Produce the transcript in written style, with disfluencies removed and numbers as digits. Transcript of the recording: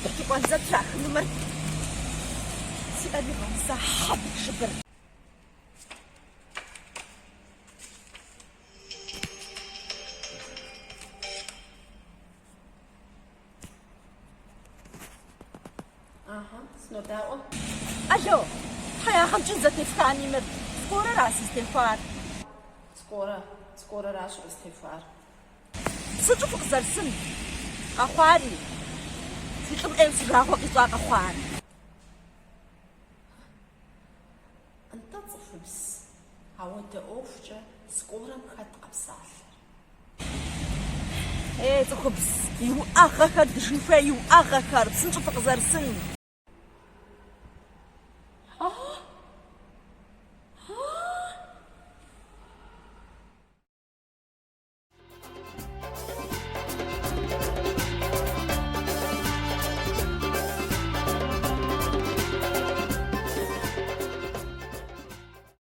تحكي وانزل تراك نمر سيبني غمسة حب شبر سنوداوة ألو حيا خمجن زتي فكاني مر سكورة راسي استغفار سكورة راسو استغفار سجو فقزر سن أخواري سيطم أيو سيقراغو قطاق أخواري أنت تصفبس عودة أوفجة سكورة مخد قبصال إيه تخبس يو أخاكر دشوفا يو أخاكر سنجو فقزر سن